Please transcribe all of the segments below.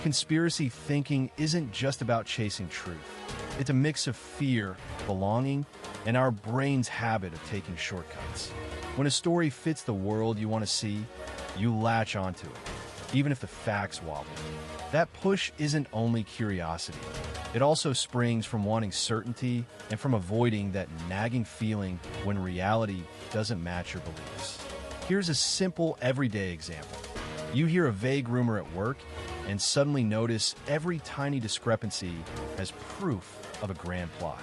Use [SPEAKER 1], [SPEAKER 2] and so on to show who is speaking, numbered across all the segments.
[SPEAKER 1] Conspiracy thinking isn't just about chasing truth. It's a mix of fear, belonging, and our brain's habit of taking shortcuts. When a story fits the world you want to see, you latch onto it, even if the facts wobble. That push isn't only curiosity. It also springs from wanting certainty and from avoiding that nagging feeling when reality doesn't match your beliefs. Here's a simple, everyday example. You hear a vague rumor at work and suddenly notice every tiny discrepancy as proof of a grand plot.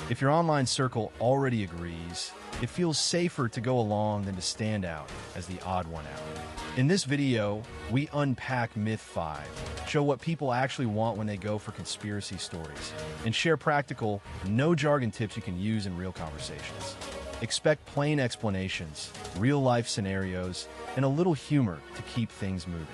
[SPEAKER 1] If your online circle already agrees, it feels safer to go along than to stand out as the odd one out. In this video, we unpack Myth 5, show what people actually want when they go for conspiracy stories, and share practical, no-jargon tips you can use in real conversations. Expect plain explanations, real-life scenarios, and a little humor to keep things moving.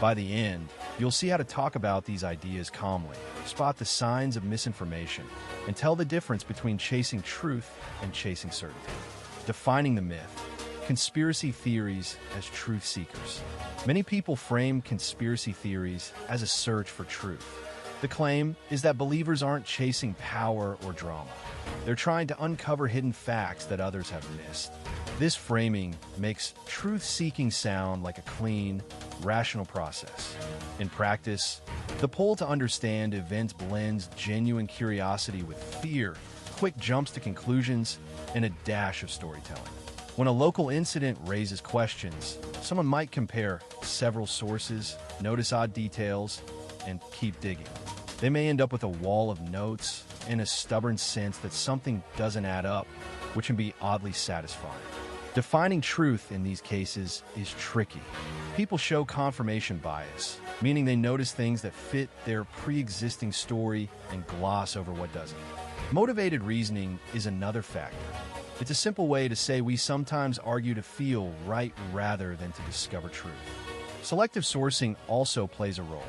[SPEAKER 1] By the end, you'll see how to talk about these ideas calmly, spot the signs of misinformation, and tell the difference between chasing truth and chasing certainty. Defining the myth. Conspiracy theories as truth seekers. Many people frame conspiracy theories as a search for truth. The claim is that believers aren't chasing power or drama. They're trying to uncover hidden facts that others have missed. This framing makes truth-seeking sound like a clean, rational process. In practice, the pull to understand events blends genuine curiosity with fear, quick jumps to conclusions, and a dash of storytelling. When a local incident raises questions, someone might compare several sources, notice odd details, and keep digging. They may end up with a wall of notes and a stubborn sense that something doesn't add up, which can be oddly satisfying. Defining truth in these cases is tricky. People show confirmation bias, meaning they notice things that fit their pre-existing story and gloss over what doesn't. Motivated reasoning is another factor. It's a simple way to say we sometimes argue to feel right rather than to discover truth. Selective sourcing also plays a role.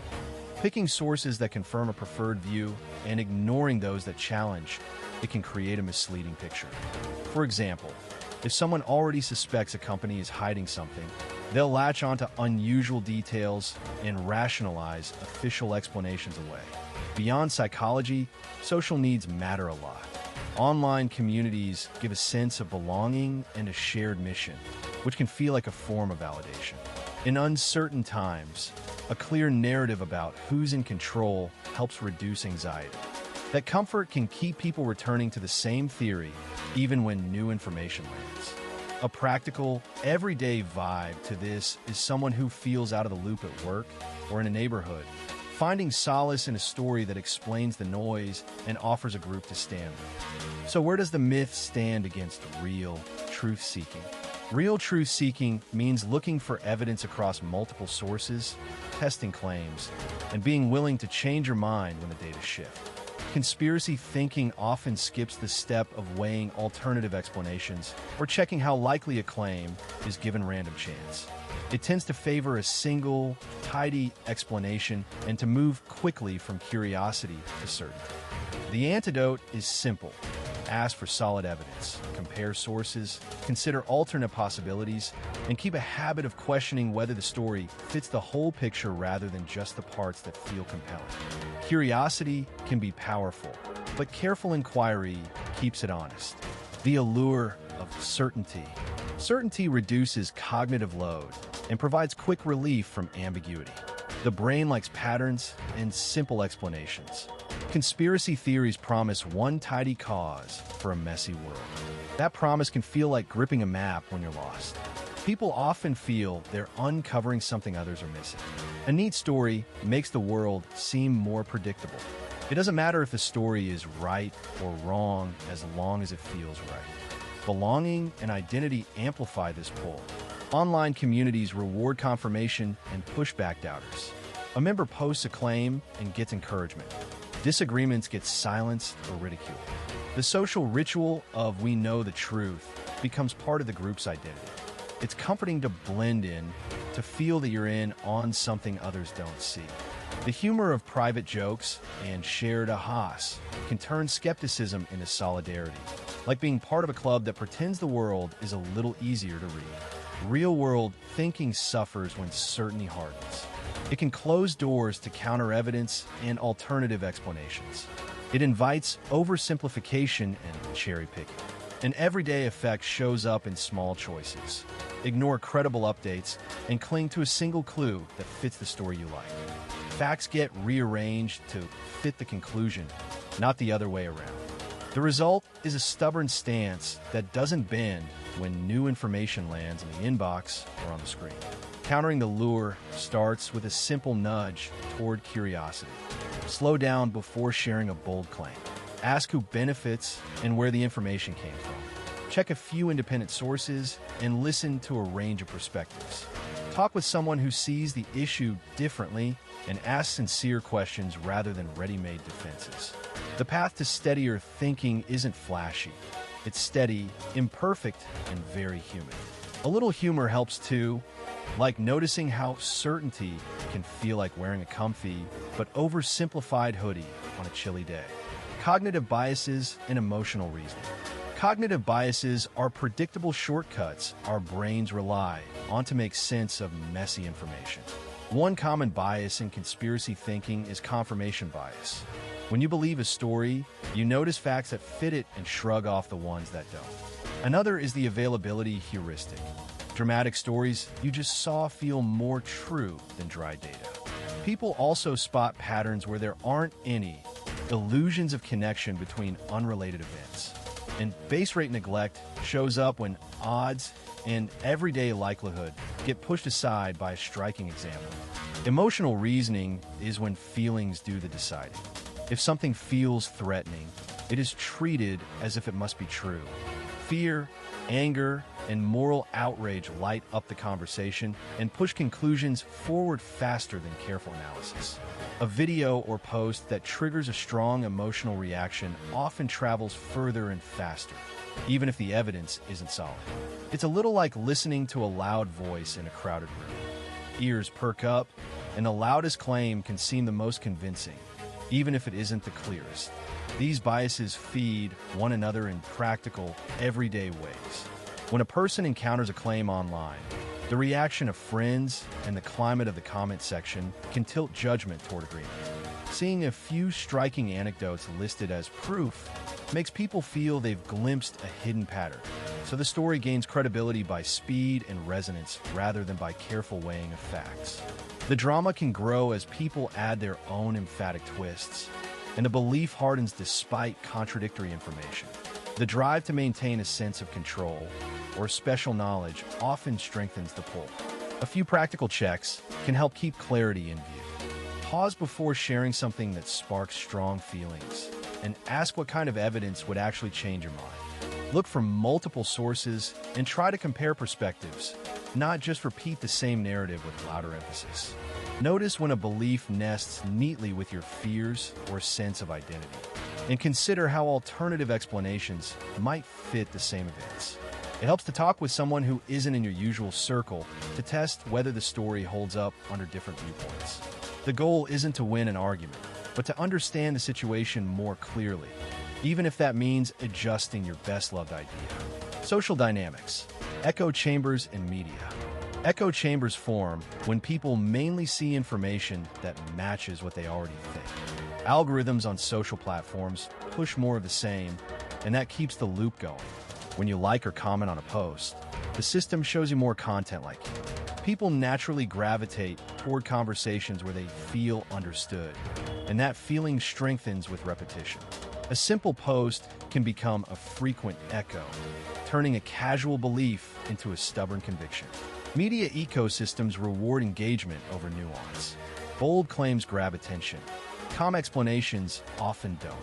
[SPEAKER 1] Picking sources that confirm a preferred view and ignoring those that challenge it can create a misleading picture. For example, if someone already suspects a company is hiding something, they'll latch onto unusual details and rationalize official explanations away. Beyond psychology, social needs matter a lot. Online communities give a sense of belonging and a shared mission, which can feel like a form of validation. In uncertain times, a clear narrative about who's in control helps reduce anxiety. That comfort can keep people returning to the same theory even when new information lands. A practical, everyday vibe to this is someone who feels out of the loop at work or in a neighborhood, finding solace in a story that explains the noise and offers a group to stand with. So where does the myth stand against real truth-seeking? Real truth-seeking means looking for evidence across multiple sources, testing claims, and being willing to change your mind when the data shift. Conspiracy thinking often skips the step of weighing alternative explanations or checking how likely a claim is given random chance. It tends to favor a single, tidy explanation and to move quickly from curiosity to certainty. The antidote is simple. Ask for solid evidence, compare sources, consider alternate possibilities, and keep a habit of questioning whether the story fits the whole picture rather than just the parts that feel compelling. Curiosity can be powerful, but careful inquiry keeps it honest. The allure of certainty. Certainty reduces cognitive load and provides quick relief from ambiguity. The brain likes patterns and simple explanations. Conspiracy theories promise one tidy cause for a messy world. That promise can feel like gripping a map when you're lost. People often feel they're uncovering something others are missing. A neat story makes the world seem more predictable. It doesn't matter if the story is right or wrong as long as it feels right. Belonging and identity amplify this pull. Online communities reward confirmation and push back doubters. A member posts a claim and gets encouragement. Disagreements get silenced or ridiculed. The social ritual of "we know the truth" becomes part of the group's identity. It's comforting to blend in, to feel that you're in on something others don't see. The humor of private jokes and shared ahas can turn skepticism into solidarity, like being part of a club that pretends the world is a little easier to read. Real-world thinking suffers when certainty hardens. It can close doors to counter evidence and alternative explanations. It invites oversimplification and cherry picking. An everyday effect shows up in small choices. Ignore credible updates and cling to a single clue that fits the story you like. Facts get rearranged to fit the conclusion, not the other way around. The result is a stubborn stance that doesn't bend when new information lands in the inbox or on the screen. Countering the lure starts with a simple nudge toward curiosity. Slow down before sharing a bold claim. Ask who benefits and where the information came from. Check a few independent sources and listen to a range of perspectives. Talk with someone who sees the issue differently and ask sincere questions rather than ready-made defenses. The path to steadier thinking isn't flashy. It's steady, imperfect, and very human. A little humor helps too, like noticing how certainty can feel like wearing a comfy but oversimplified hoodie on a chilly day. Cognitive biases and emotional reasoning. Cognitive biases are predictable shortcuts our brains rely on to make sense of messy information. One common bias in conspiracy thinking is confirmation bias. When you believe a story, you notice facts that fit it and shrug off the ones that don't. Another is the availability heuristic. Dramatic stories you just saw feel more true than dry data. People also spot patterns where there aren't any, illusions of connection between unrelated events. And base rate neglect shows up when odds and everyday likelihood get pushed aside by a striking example. Emotional reasoning is when feelings do the deciding. If something feels threatening, it is treated as if it must be true. Fear, anger, and moral outrage light up the conversation and push conclusions forward faster than careful analysis. A video or post that triggers a strong emotional reaction often travels further and faster, even if the evidence isn't solid. It's a little like listening to a loud voice in a crowded room. Ears perk up, and the loudest claim can seem the most convincing, even if it isn't the clearest. These biases feed one another in practical, everyday ways. When a person encounters a claim online, the reaction of friends and the climate of the comment section can tilt judgment toward agreement. Seeing a few striking anecdotes listed as proof makes people feel they've glimpsed a hidden pattern, so the story gains credibility by speed and resonance rather than by careful weighing of facts. The drama can grow as people add their own emphatic twists, and the belief hardens despite contradictory information. The drive to maintain a sense of control or special knowledge often strengthens the pull. A few practical checks can help keep clarity in view. Pause before sharing something that sparks strong feelings, and ask what kind of evidence would actually change your mind. Look for multiple sources and try to compare perspectives, not just repeat the same narrative with louder emphasis. Notice when a belief nests neatly with your fears or sense of identity, and consider how alternative explanations might fit the same events. It helps to talk with someone who isn't in your usual circle to test whether the story holds up under different viewpoints. The goal isn't to win an argument, but to understand the situation more clearly, even if that means adjusting your best-loved idea. Social dynamics, echo chambers, and media. Echo chambers form when people mainly see information that matches what they already think. Algorithms on social platforms push more of the same, and that keeps the loop going. When you like or comment on a post, the system shows you more content like you. People naturally gravitate toward conversations where they feel understood, and that feeling strengthens with repetition. A simple post can become a frequent echo, turning a casual belief into a stubborn conviction. Media ecosystems reward engagement over nuance. Bold claims grab attention. Calm explanations often don't.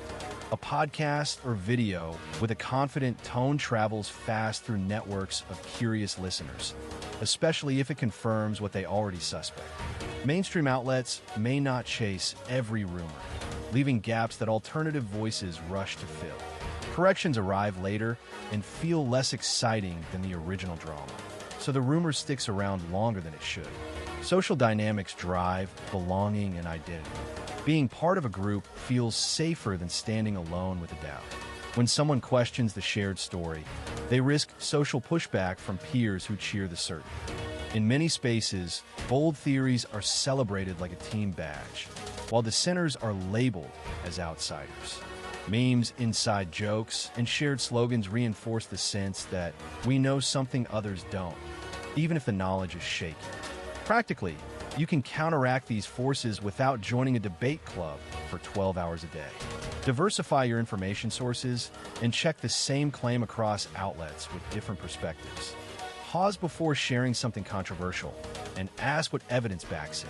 [SPEAKER 1] A podcast or video with a confident tone travels fast through networks of curious listeners, especially if it confirms what they already suspect. Mainstream outlets may not chase every rumor, leaving gaps that alternative voices rush to fill. Corrections arrive later and feel less exciting than the original drama, so the rumor sticks around longer than it should. Social dynamics drive belonging and identity. Being part of a group feels safer than standing alone with a doubt. When someone questions the shared story, they risk social pushback from peers who cheer the certainty. In many spaces, bold theories are celebrated like a team badge, while dissenters are labeled as outsiders. Memes, inside jokes, and shared slogans reinforce the sense that we know something others don't, even if the knowledge is shaky. Practically, you can counteract these forces without joining a debate club for 12 hours a day. Diversify your information sources and check the same claim across outlets with different perspectives. Pause before sharing something controversial and ask what evidence backs it.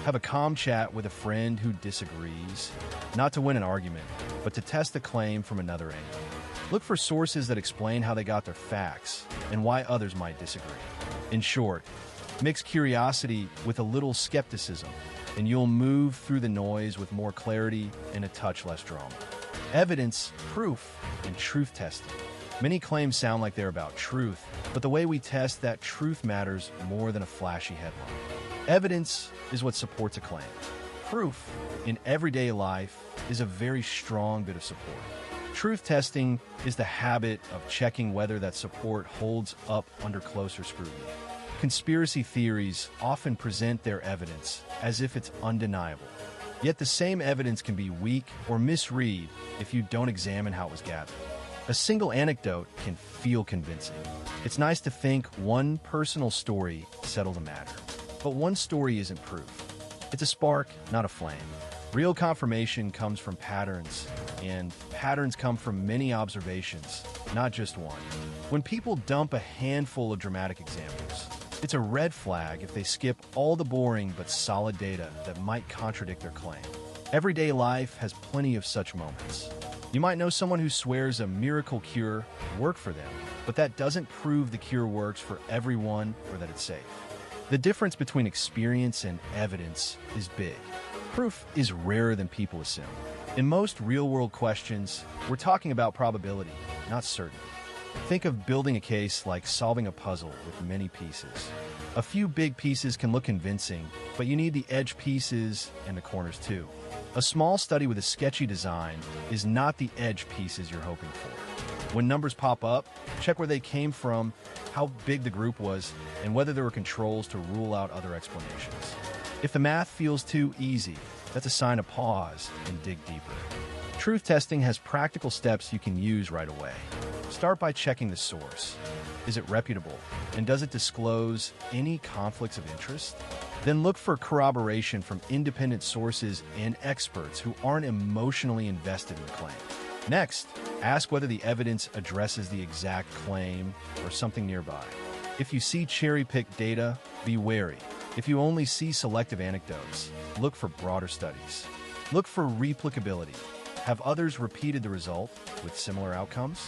[SPEAKER 1] Have a calm chat with a friend who disagrees, not to win an argument, but to test the claim from another angle. Look for sources that explain how they got their facts and why others might disagree. In short, mix curiosity with a little skepticism, and you'll move through the noise with more clarity and a touch less drama. Evidence, proof, and truth testing. Many claims sound like they're about truth, but the way we test that truth matters more than a flashy headline. Evidence is what supports a claim. Proof in everyday life is a very strong bit of support. Truth testing is the habit of checking whether that support holds up under closer scrutiny. Conspiracy theories often present their evidence as if it's undeniable. Yet the same evidence can be weak or misread if you don't examine how it was gathered. A single anecdote can feel convincing. It's nice to think one personal story settled the matter. But one story isn't proof. It's a spark, not a flame. Real confirmation comes from patterns, and patterns come from many observations, not just one. When people dump a handful of dramatic examples, it's a red flag if they skip all the boring but solid data that might contradict their claim. Everyday life has plenty of such moments. You might know someone who swears a miracle cure worked for them, but that doesn't prove the cure works for everyone or that it's safe. The difference between experience and evidence is big. Proof is rarer than people assume. In most real-world questions, we're talking about probability, not certainty. Think of building a case like solving a puzzle with many pieces. A few big pieces can look convincing, but you need the edge pieces and the corners too. A small study with a sketchy design is not the edge pieces you're hoping for. When numbers pop up, check where they came from, how big the group was, and whether there were controls to rule out other explanations. If the math feels too easy, that's a sign to pause and dig deeper. Truth testing has practical steps you can use right away. Start by checking the source. Is it reputable? And does it disclose any conflicts of interest? Then look for corroboration from independent sources and experts who aren't emotionally invested in the claim. Next, ask whether the evidence addresses the exact claim or something nearby. If you see cherry-picked data, be wary. If you only see selective anecdotes, look for broader studies. Look for replicability. Have others repeated the result with similar outcomes?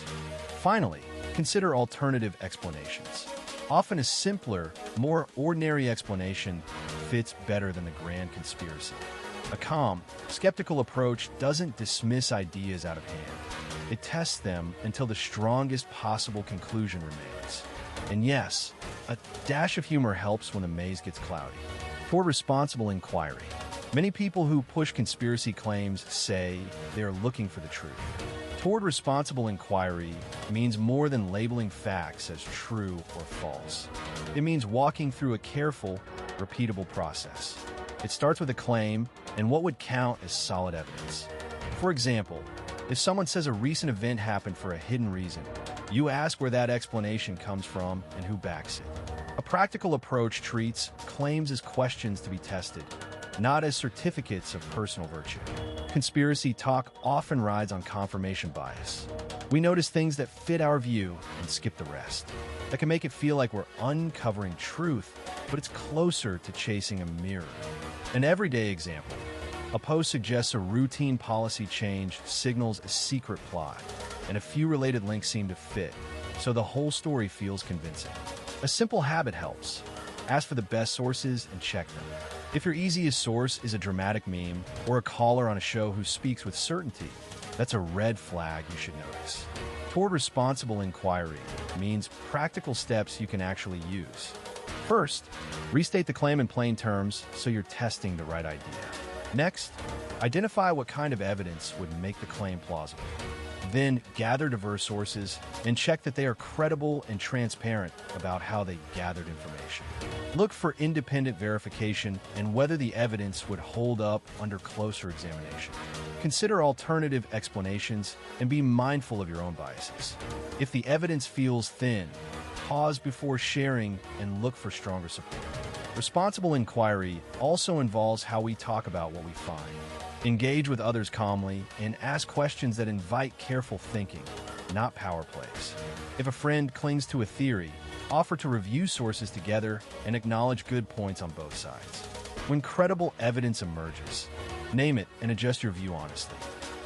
[SPEAKER 1] Finally, consider alternative explanations. Often a simpler, more ordinary explanation fits better than the grand conspiracy. A calm, skeptical approach doesn't dismiss ideas out of hand. It tests them until the strongest possible conclusion remains. And yes, a dash of humor helps when the maze gets cloudy. For responsible inquiry, many people who push conspiracy claims say they're looking for the truth. Toward responsible inquiry means more than labeling facts as true or false. It means walking through a careful, repeatable process. It starts with a claim and what would count as solid evidence. For example, if someone says a recent event happened for a hidden reason, you ask where that explanation comes from and who backs it. A practical approach treats claims as questions to be tested, not as certificates of personal virtue. Conspiracy talk often rides on confirmation bias. We notice things that fit our view and skip the rest. That can make it feel like we're uncovering truth, but it's closer to chasing a mirror. An everyday example. A post suggests a routine policy change signals a secret plot, and a few related links seem to fit, so the whole story feels convincing. A simple habit helps. Ask for the best sources and check them. If your easiest source is a dramatic meme or a caller on a show who speaks with certainty, that's a red flag you should notice. Toward responsible inquiry means practical steps you can actually use. First, restate the claim in plain terms so you're testing the right idea. Next, identify what kind of evidence would make the claim plausible. Then gather diverse sources and check that they are credible and transparent about how they gathered information. Look for independent verification and whether the evidence would hold up under closer examination. Consider alternative explanations and be mindful of your own biases. If the evidence feels thin, pause before sharing and look for stronger support. Responsible inquiry also involves how we talk about what we find. Engage with others calmly and ask questions that invite careful thinking, not power plays. If a friend clings to a theory, offer to review sources together and acknowledge good points on both sides. When credible evidence emerges, name it and adjust your view honestly.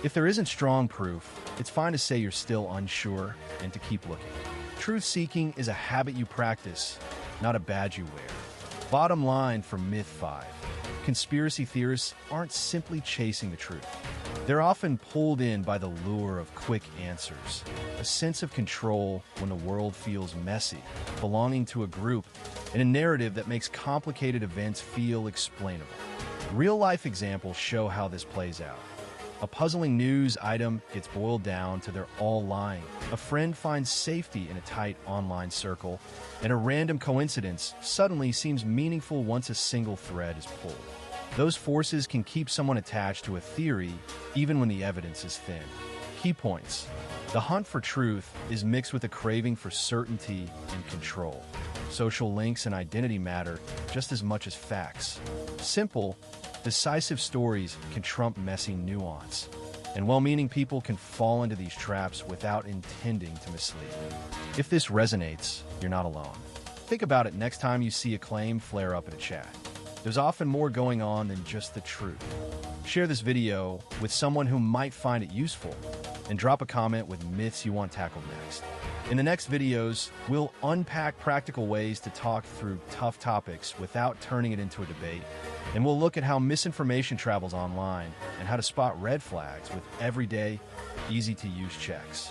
[SPEAKER 1] If there isn't strong proof, it's fine to say you're still unsure and to keep looking. Truth-seeking is a habit you practice, not a badge you wear. Bottom line for Myth 5. Conspiracy theorists aren't simply chasing the truth. They're often pulled in by the lure of quick answers, a sense of control when the world feels messy, belonging to a group, and a narrative that makes complicated events feel explainable. Real-life examples show how this plays out. A puzzling news item gets boiled down to they're all lying. A friend finds safety in a tight online circle, and a random coincidence suddenly seems meaningful once a single thread is pulled. Those forces can keep someone attached to a theory even when the evidence is thin. Key points. The hunt for truth is mixed with a craving for certainty and control. Social links and identity matter just as much as facts. Simple, decisive stories can trump messy nuance, and well-meaning people can fall into these traps without intending to mislead. If this resonates, you're not alone. Think about it next time you see a claim flare up in a chat. There's often more going on than just the truth. Share this video with someone who might find it useful, and drop a comment with myths you want tackled next. In the next videos, we'll unpack practical ways to talk through tough topics without turning it into a debate, and we'll look at how misinformation travels online and how to spot red flags with everyday, easy-to-use checks.